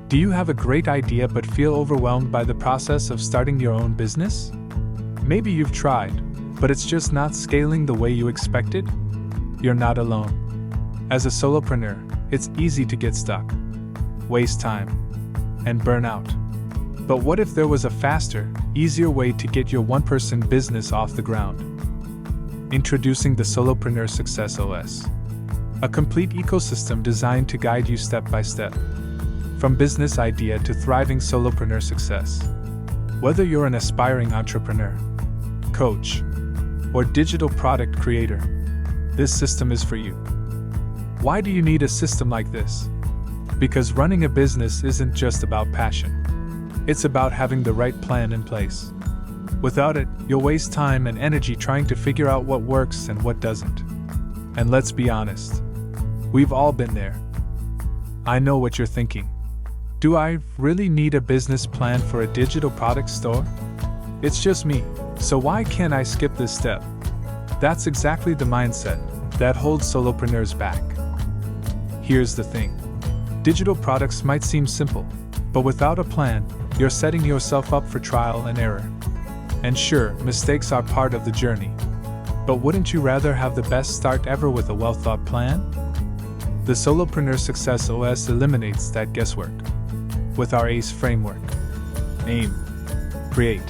Do you have a great idea but feel overwhelmed by the process of starting your own business? Maybe you've tried, but it's just not scaling the way you expected? You're not alone. As a solopreneur, it's easy to get stuck, waste time, and burn out. But what if there was a faster, easier way to get your one-person business off the ground? Introducing the Solopreneur Success OS, a complete ecosystem designed to guide you step by step, from business idea to thriving solopreneur success. Whether you're an aspiring entrepreneur, coach, or digital product creator, this system is for you. Why do you need a system like this? Because running a business isn't just about passion. It's about having the right plan in place. Without it, you'll waste time and energy trying to figure out what works and what doesn't. And let's be honest, we've all been there. I know what you're thinking. Do I really need a business plan for a digital product store? It's just me, so why can't I skip this step? That's exactly the mindset that holds solopreneurs back. Here's the thing. Digital products might seem simple, but without a plan, you're setting yourself up for trial and error. And sure, mistakes are part of the journey. But wouldn't you rather have the best start ever with a well-thought plan? The Solopreneur Success OS eliminates that guesswork. With our ACE framework, aim, create,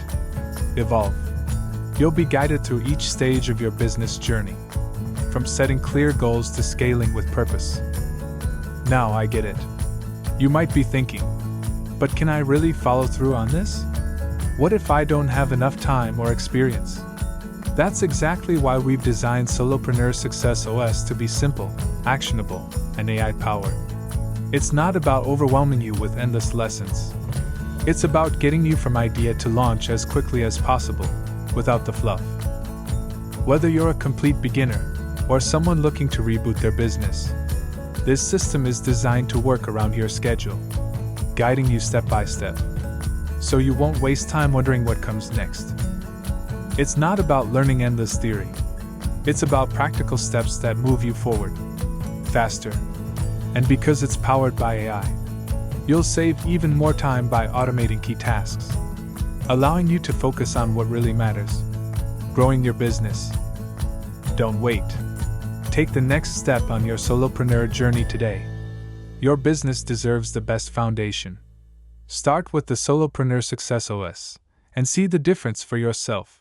evolve, you'll be guided through each stage of your business journey, from setting clear goals to scaling with purpose. Now I get it. You might be thinking, but can I really follow through on this? What if I don't have enough time or experience? That's exactly why we've designed Solopreneur Success OS to be simple, actionable, and AI-powered. It's not about overwhelming you with endless lessons. It's about getting you from idea to launch as quickly as possible, without the fluff. Whether you're a complete beginner or someone looking to reboot their business, this system is designed to work around your schedule, guiding you step by step, so you won't waste time wondering what comes next. It's not about learning endless theory. It's about practical steps that move you forward, faster. And because it's powered by AI, you'll save even more time by automating key tasks, allowing you to focus on what really matters, growing your business. Don't wait. Take the next step on your solopreneur journey today. Your business deserves the best foundation. Start with the Solopreneur Success OS and see the difference for yourself.